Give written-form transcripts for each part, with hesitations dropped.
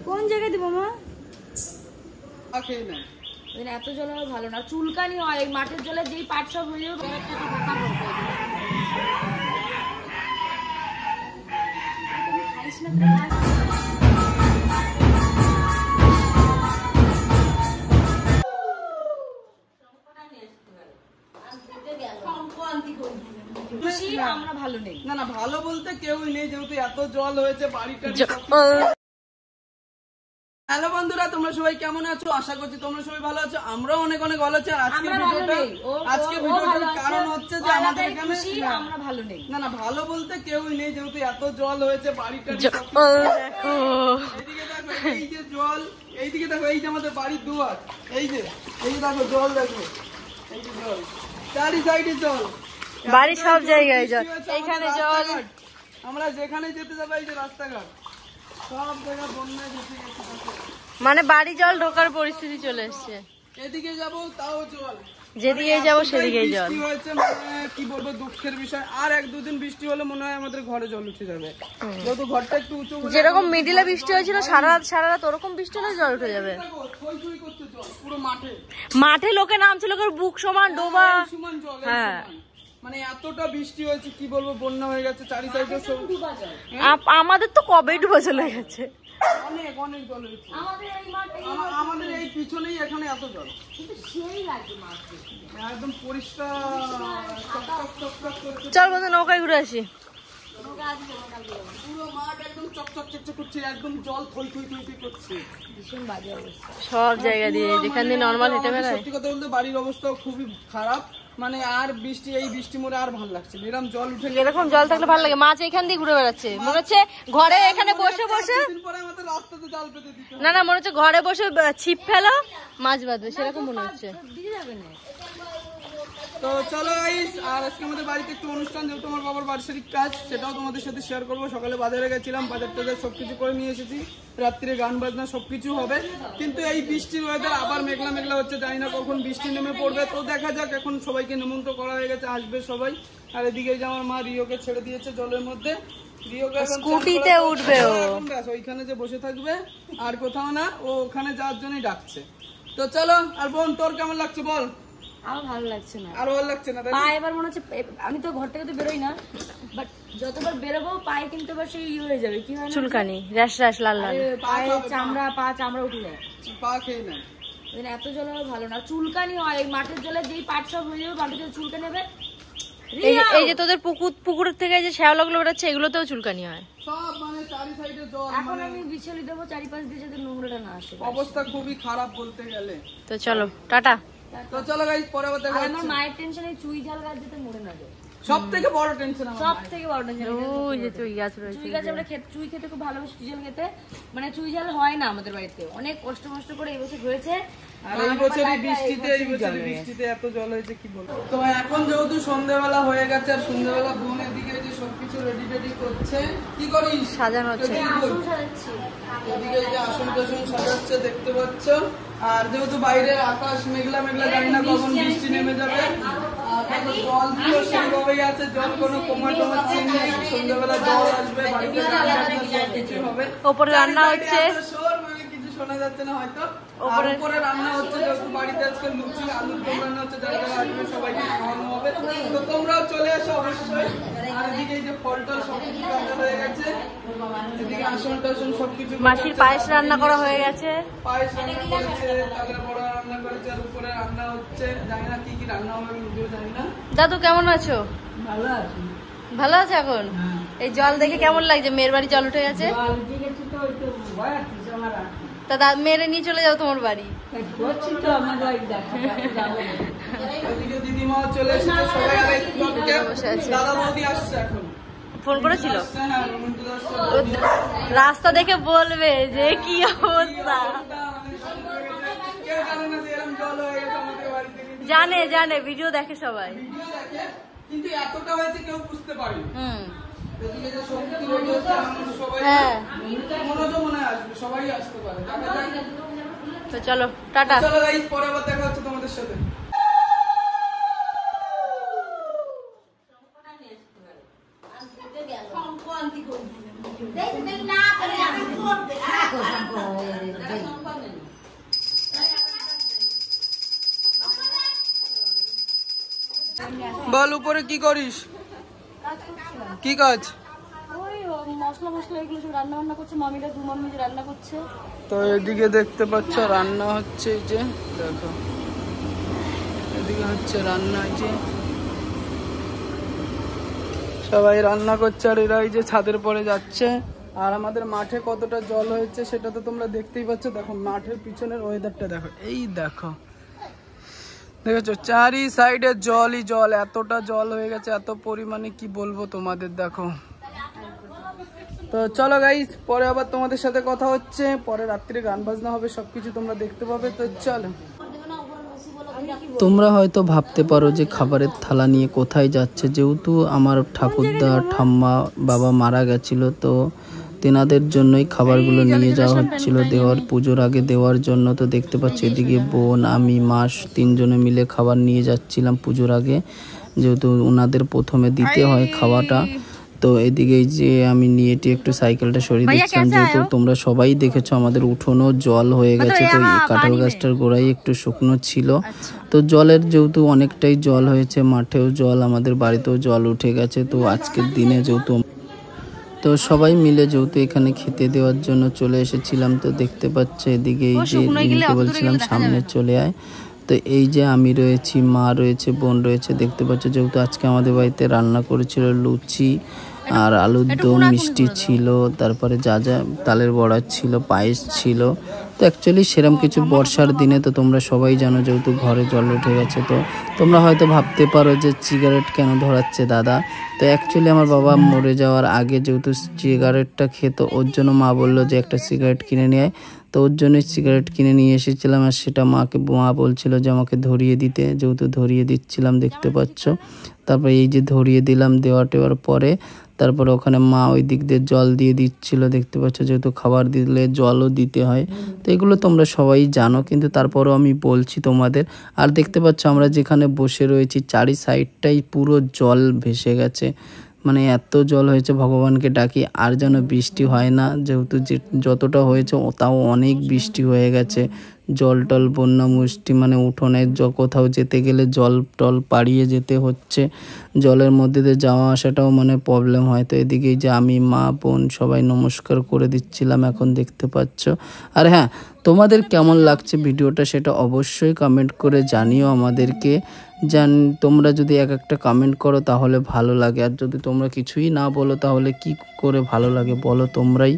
কোন জায়গায় দিব মা? এত জল হওয়া ভালো না, চুলকানি হয়। এই মাঠের জলে যেই পাট সব হয়ে যাবে। আমরা ভালো নেই। না না, ভালো বলতে কেউই নেই, যেহেতু এত জল হয়েছে বাড়িটা। হ্যালো বন্ধুরা, তোমরা সবাই কেমন আছো? আশা করছি তোমরা সবাই ভালো আছো। আমরাও অনেক অনেক ভালো আছি। আজকে ভিডিওটার কারণ হচ্ছে যে আমাদের এখানে আমরা ভালো নেই। না না, ভালো বলতে কেউই নেই, যেহেতু এত জল হয়েছে বাড়িটা। দেখো এইদিকে দেখো, এই যে জল, এইদিকে দেখো, এই যে আমাদের বাড়ির দুয়ার, এই যে দেখো জল, দেখো এই যে জল, চারি সাইডে জল, বাড়ি সব জায়গায় জল, এইখানে জল। আমরা যেখানে যেতে যাবো এই যে রাস্তাঘাট সব জায়গা বন্যায় ভেসে গেছে। মানে বাড়ি জল ঢোকার পরিস্থিতি চলে এসছে। এদিকে যাবো তাও জল, যেদিকে যাবো সেদিকেই জল। বৃষ্টি হয়েছে, মানে কি বলবো, দুঃখের বিষয়। আর এক দুদিন বৃষ্টি হলে মনে হয় আমাদের ঘরে জল উঠে যাবে, যেহেতু ঘরটা একটু উঁচু। যেরকম মিডিলে বৃষ্টি হয়েছিল সারা রাত ওরকম বৃষ্টি হলে জল উঠে যাবে। পুরো মাঠে লোকে নামছিল, বুক সমান ডোবা। হ্যাঁ, মানে এতটা বৃষ্টি হয়েছে কি বলবো, বন্যা হয়ে গেছে চারি সাইডে। আমাদের তো কবেই ডুবে চলে গেছে। অনেক অনেক জল হয়েছে আমাদের এই পিছনেই, এখানে এত জল, একদম পরিষ্কার। চল বন্ধু নৌকায় ঘুরে আসি। পুরো মাঠ একদম চকচক চকচক করছে, একদম জল থই থই থই থই করছে। ভীষণ বাজে অবস্থা সব জায়গা দিয়ে, যেখান দিয়ে নরমাল হেঁটে বেড়ায়। সত্যি কথা বলতে বাড়ির অবস্থাও খুবই খারাপ। মানে আর বৃষ্টি, এই বৃষ্টি মোড়ে আর ভালো লাগছে, এরকম জল উঠে, এরকম জল থাকলে ভালো লাগে। মাছ এখান দিয়ে ঘুরে বেড়াচ্ছে, মনে হচ্ছে ঘরে এখানে বসে বসে। না না, মনে হচ্ছে ঘরে বসে ছিপ ফেলো, মাছ বাঁধবে, সেরকম মনে হচ্ছে। তো চলো গাইস, আর আজকে আমাদের বাড়িতে একটু অনুষ্ঠান, যেহেতু আমার বাবার বার্ষিক কাজ, সেটাও তোমাদের সাথে শেয়ার করবো। সকালে বাজারে গেছিলাম, বাজার টাজার সবকিছু করে নিয়ে এসেছি। রাত্রে গান বাজনা সবকিছু হবে, কিন্তু এই বৃষ্টির ওয়েদার আবার মেঘলা মেঘলা হচ্ছে, জানি না কখন বৃষ্টি নেমে পড়বে। তো দেখা যাক, এখন সবাইকে নিমন্ত্রণ করা হয়ে গেছে, আসবে সবাই। আর এদিকে যে আমার মা রিওকে ছেড়ে দিয়েছে জলের মধ্যে, স্কুটিতে উঠবে ওইখানে যে বসে থাকবে, আর কোথাও না, ও ওখানে যাওয়ার জন্যই ডাকছে। তো চলো। আর বোন, তোর কেমন লাগছে বল? আমার ভালো লাগছে না, আর ভালো লাগছে না। এবার মনে হচ্ছে, আমি তো ঘর থেকে তো বেরোই না, বাট যতবার বেরোবো পায়ে কিন্তু এবার সেই হয়ে যাবে, কি হয়, চুলকানি, র্যাশ র্যাশ, লাল লাল পায়ে পা চামড়া উঠে যায়, পা খেয়ে নেয়। এত জল হওয়া ভালো না, চুলকানি হয়। এই মাঠের জলে যেই পাট সব হয়ে যাবে, মাঠের জলে চুলকানি হবে। এই যে তোদের পুকুরের থেকে যে শ্যাওলাগুলো বেরোচ্ছে, এগুলোতেও চুলকানি হয় সব, মানে চারি সাইডে জল। এখন আমি বিছালি দেবো চারিপাশ দিয়ে, যাতে নোংরাটা না আসে। অবস্থা খুবই খারাপ বলতে গেলে। তো চলো টাটা। তো চলো গাইস, পরে আবার দেখা আমার মায়ের টেনশনে চুই ঝাল গাছ যেতে মরে না যায়। সবথেকে বড় টেনশন আমার, সবথেকে বড় টেনশন ওই যে চুই গাছ রয়েছে। চুই গাছ আমরা চুই খেতে খুব ভালোবাসি, চুই ঝাল খেতে। মানে চুই ঝাল হয় না আমাদের বাড়িতে, অনেক কষ্ট করে এই বছর হয়েছে। আর এই বছরই বৃষ্টিতে এত জল হয়েছে, কি বলবো। তো এখন যেহেতু সন্ধ্যাবেলা হয়ে গেছে, আর সন্ধ্যাবেলা বোন এদিকে যে সবকিছু রেডি টেডি করছে। কি করিস? সাজানো হচ্ছে, এদিকে যে আসন টাসন সাজাচ্ছে, দেখতে পাচ্ছ। আর যেহেতু বাইরে আকাশ মেঘলা মেঘলা, জানি না কখন বৃষ্টি নেমে যাবে। জল দিয়েও সেইভাবেই আছে, জল কোনো কমার চিহ্ন নেই। সন্ধ্যাবেলা জল আসবে, বাড়িতে হবে, ওপরে রান্না হচ্ছে, কিছু শোনা যাচ্ছে না হয়তো। উপরে রান্না হচ্ছে, যেহেতু বাড়িতে আজকে লুচি আলুর দম রান্না হচ্ছে, যারা যারা আসবে সবাইকে খাওয়ানো হবে। তো তোমরাও চলে আসো অবশ্যই। আর এদিকে এই যে ফল টল সবকিছু রান্না হয়ে গেছে, এদিকে আসন টাসন সবকিছু। মাসির পায়েস রান্না করা হয়ে গেছে, পায়েস রান্না করেছে, তারপরে বড়া রান্না করেছে, আর উপরে রান্না হচ্ছে, জানি না কি কি রান্না হবে, আমি নিজেও জানি না। দাদু কেমন আছো? ভালো আছি। ভালো আছে এখন? এই জল দেখে কেমন লাগছে? মেয়ের বাড়ি জল উঠে গেছে, তা মেয়েরে নিয়ে চলে যাও তোমার বাড়ি। দিদিমা চলে এসেছে, সবাই দাদা বৌদি আসছে এখন। ফোন করেছিল, রাস্তা দেখে বলবে যে কি অবস্থা। জানে জানে, ভিডিও দেখে সবাই, কিন্তু এতটা হয়েছে কেউ বুঝতে পারেনি। হ্যাঁ, সবাই আসতে পারে। তো চলো টাটা। চলো গাইস, পরে আবার দেখা হচ্ছে তোমাদের সাথে। বল উপরে কি করিস? কি কাজ? ওই মশলা মশলা এগুলো সব রান্না বান্না করছে মামিরা, দু মামি যে রান্না করছে। তো এদিকে দেখতে পাচ্ছ রান্না হচ্ছে, এই যে দেখো এদিকে হচ্ছে রান্না, এই যে সবাই রান্না করছে আর এরা এই যে ছাদের পরে যাচ্ছে। আর আমাদের মাঠে কতটা জল হয়েছে সেটা তো তোমরা দেখতেই পাচ্ছ। দেখো মাঠের পিছনের ওয়েদারটা দেখো, এই দেখো দেখেছো চারি সাইডে জলই জল, এতটা জল হয়ে গেছে, এত পরিমাণে কি বলবো তোমাদের। দেখো তো চলো গাইস, পরে আবার তোমাদের সাথে কথা হচ্ছে, পরে রাত্রে গান বাজনা হবে, সবকিছু তোমরা দেখতে পাবে। তো চলো। তোমরা হয়তো ভাবতে পারো যে খাবারের থালা নিয়ে কোথায় যাচ্ছে, যেহেতু আমার ঠাকুরদা ঠাম্মা বাবা মারা গেছিল, তো তেনাদের জন্যই খাবারগুলো নিয়ে যাওয়া হচ্ছিল দেওয়ার, পুজোর আগে দেওয়ার জন্য। তো দেখতে পাচ্ছি এদিকে বোন আমি মাস তিনজনে মিলে খাবার নিয়ে যাচ্ছিলাম পুজোর আগে, যেহেতু ওনাদের প্রথমে দিতে হয় খাওয়াটা। তো এদিকে যে আমি নিয়ে একটু সাইকেলটা সরিয়ে দিচ্ছিলাম, যেহেতু তোমরা সবাই দেখেছো আমাদের উঠোনও জল হয়ে গেছে। তো এই কাঁঠাল গাছটার গোড়ায় একটু শুকনো ছিল, তো জলের যেহেতু অনেকটাই জল হয়েছে, মাঠেও জল, আমাদের বাড়িতেও জল উঠে গেছে। তো আজকের দিনে যেহেতু তো সবাই মিলে যেহেতু এখানে খেতে দেওয়ার জন্য চলে এসেছিলাম, তো দেখতে পাচ্ছে এদিকে এই যে রিমিকে বলছিলাম সামনে চলে আয়। তো এই যে আমি রয়েছি, মা রয়েছে, বোন রয়েছে, দেখতে পাচ্ছ। যেহেতু আজকে আমাদের বাড়িতে রান্না করেছিল লুচি আর আলুর দম, মিষ্টি ছিল, তারপরে যা যা তালের বড়া ছিল, পায়েস ছিল। তো অ্যাকচুয়ালি সেরকম কিছু বর্ষার দিনে তো তোমরা সবাই জানো যেহেতু ঘরে জল উঠে গেছে। তো তোমরা হয়তো ভাবতে পারো যে সিগারেট কেন ধরাচ্ছে দাদা। তো অ্যাকচুয়ালি আমার বাবা মরে যাওয়ার আগে যেহেতু সিগারেটটা খেত, ওর জন্য মা বললো যে একটা সিগারেট কিনে নিয়ে আয়। তো ওর জন্যই সিগারেট কিনে নিয়ে এসেছিলাম, আর সেটা মা বলছিল যে আমাকে ধরিয়ে দিতে, যেহেতু ধরিয়ে দিচ্ছিলাম দেখতে পাচ্ছ। তারপরে এই যে ধরিয়ে দিলাম, দেওয়ার পরে তারপরে ওখানে মা ওই দিক দিয়ে জল দিয়ে দিচ্ছিল, দেখতে পাচ্ছ, যেহেতু খাবার দিলে জলও দিতে হয়। তো এগুলো তোমরা সবাই জানো, কিন্তু তারপরেও আমি বলছি তোমাদের। আর দেখতে পাচ্ছ আমরা যেখানে বসে রয়েছি চারি সাইডটাই পুরো জল ভেসে গেছে, মানে এত জল হয়েছে, ভগবানকে ডাকি আর যেন বৃষ্টি হয় না, যেহেতু যতটা হয়েছে তাও অনেক বৃষ্টি হয়ে গেছে। জল টল বন্যা মুষ্টি, মানে উঠোনে কোথাও যেতে গেলে জল টল পাড়িয়ে যেতে হচ্ছে, জলের মধ্যে দিয়ে যাওয়া আসাটাও মানে প্রবলেম হয়। তো এদিকে যে আমি মা বোন সবাই নমস্কার করে দিচ্ছিলাম, এখন দেখতে পাচ্ছ। আর হ্যাঁ, তোমাদের কেমন লাগছে ভিডিওটা সেটা অবশ্যই কমেন্ট করে জানিও আমাদেরকে। তোমরা যদি এক একটা কমেন্ট করো তাহলে ভালো লাগে, আর যদি তোমরা কিছুই না বলো তাহলে কি করে ভালো লাগে বলো তোমরাই।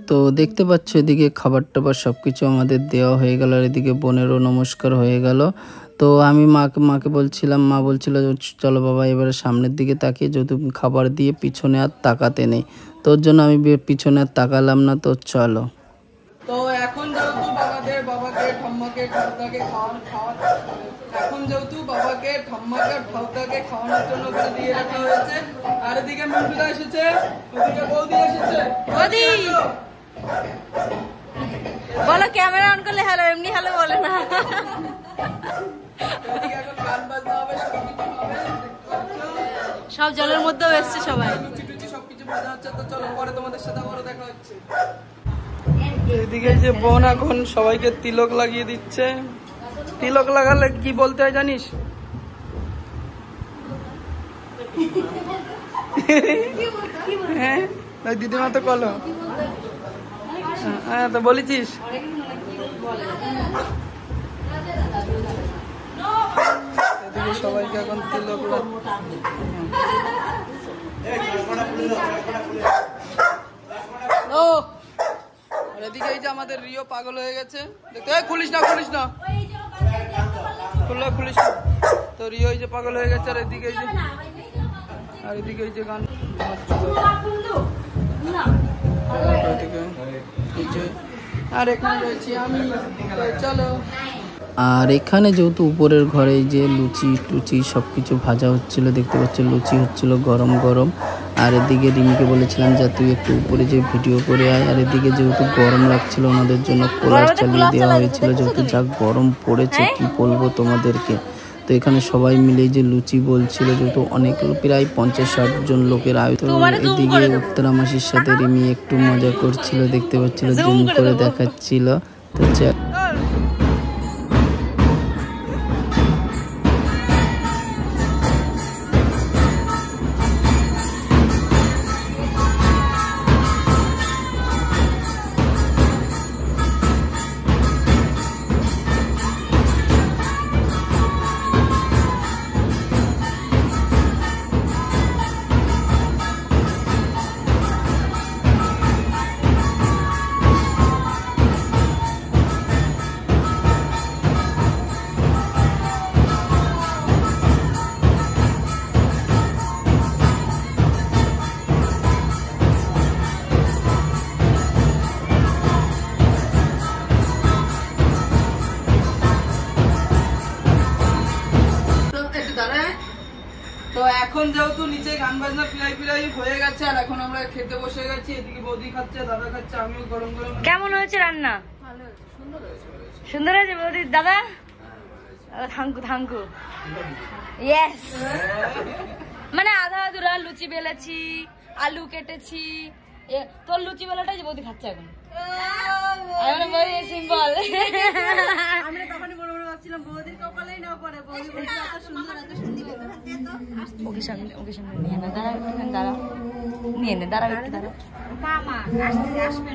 তো দেখতে পাচ্ছ এদিকে খাবার টাবার সব কিছু আমাদের দেওয়া হয়ে গেল, আর এদিকে বোনেরও নমস্কার হয়ে গেল। তো আমি মাকে বলছিলাম, মা বলছিল চলো বাবা এবারে সামনের দিকে তাকিয়ে, যেহেতু খাবার দিয়ে পিছনে আর তাকাতে নেই, তোর জন্য আমি পিছনে আর তাকালাম না। তো চলো। তো এখন যেহেতু বাবাকে ঠাম্মাকে ঠাকুরদাকে এখন যেহেতু বাবাকে ঠাম্মাকে ঠাকুরদাকে খাওয়ানোর জন্য করে দিয়ে রাখা হয়েছে। আর এদিকে মন্টুদা এসেছে, ওদিকে বৌদি এসেছে। বৌদি বলো, ক্যামেরা অন করলে হ্যালো, এমনি হ্যালো বলে না। এদিকে এখন গান বাজনা হবে, সবকিছু হবে, সব জলের মধ্যেও এসছে সবাই, লুচি সবকিছু ভাজা হচ্ছে। তো চলো পরে তোমাদের সাথে আবারও দেখা হচ্ছে। এদিকে যে বোন এখন সবাইকে তিলক লাগিয়ে দিচ্ছে। তিলক লাগালে কি বলতে হয় জানিস? হ্যাঁ দিদিমা তো কলো, হ্যাঁ তো বলেছিস। এদিকে সবাইকে এখন তিলক এদিকে এই যে আমাদের রিও পাগল হয়ে গেছে, দেখতে খুলিস না খুলিস না। তো রিও এই যে পাগল হয়ে গেছে, আর এদিকে এই যে গান। আর এখানে রয়েছি আমি। চলো। আর এখানে যেহেতু উপরের ঘরে যে লুচি টুচি সবকিছু ভাজা হচ্ছিল, দেখতে পাচ্ছ লুচি হচ্ছিল গরম গরম। আর এদিকে রিমিকে বলেছিলাম যে তুই একটু উপরে যে ভিডিও করে আয়। আর এদিকে যেহেতু গরম লাগছিল ওনাদের জন্য কুলার চালিয়ে দেওয়া হয়েছিল, যেহেতু যা গরম পড়েছে কি বলবো তোমাদেরকে। তো তো এখানে সবাই মিলে যে লুচি বলছিল, যেহেতু অনেক প্রায় 50-60 জন লোকের আয়োজন। এদিকে উত্তরা মাসির সাথে রিমি একটু মজা করছিল, দেখতে পাচ্ছিল, জুম করে দেখাচ্ছিল। তো তো এখন যেহেতু নিচে গান বাজনা পিলাই হয়ে গেছে, আর এখন আমরা খেতে বসে গেছি। এদিকে বৌদি খাচ্ছে, দাদা খাচ্ছে, আমিও গরম গরম। কেমন হয়েছে রান্না? সুন্দর হয়েছে বৌদি। দাদা থাঙ্কু ইয়েস। মানে আধা আধুরা লুচি বেলেছি, আলু কেটেছি। তোর লুচি বেলাটাই যে বৌদি খাচ্ছে এখন। সিম্পল। আমরা তখনই বড় বড় ভাবছিলাম বৌদির কপালেই না পড়ে, বৌদি বলছে এত সুন্দর এত সুন্দর। ওকে সামনে নিয়ে না, দাঁড়া একটুখানি, দাঁড়া নিয়ে নে, দাঁড়া একটু, দাঁড়া। মামা আসতে আসবে।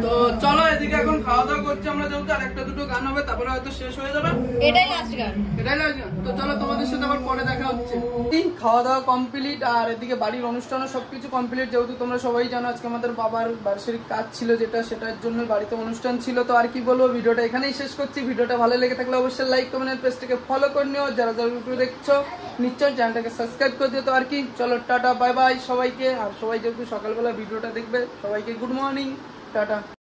তো চলো এদিকে এখন খাওয়া দাওয়া করছি আমরা, যেহেতু আর একটা দুটো গান হবে তারপরে হয়তো শেষ হয়ে যাবে। এটাই লাস্ট গান। তো চলো তোমাদের সাথে আবার পরে দেখা হচ্ছে। খাওয়া দাওয়া কমপ্লিট, আর এদিকে বাড়ির অনুষ্ঠানও সবকিছু কমপ্লিট। যেহেতু তোমরা সবাই জানো আজকে আমাদের বাবার বার্ষিক কাজ ছিল, সেটার জন্য বাড়িতে অনুষ্ঠান ছিল। তো আর কি বলবো, ভিডিওটা এখানেই শেষ করছি। ভিডিওটা ভালো লেগে থাকলে অবশ্যই লাইক কমেন্ট, পেজটাকে ফলো করে নিও। যারা ইউটিউবে দেখছো নিশ্চয় চ্যানেলটাকে সাবস্ক্রাইব করে দিও। তো আর কি চলো, টাটা বাই বাই সবাইকে। আর সবাই যেহেতু সকালবেলা ভিডিওটা দেখবে, সবাইকে গুড মর্নিং, টাটা।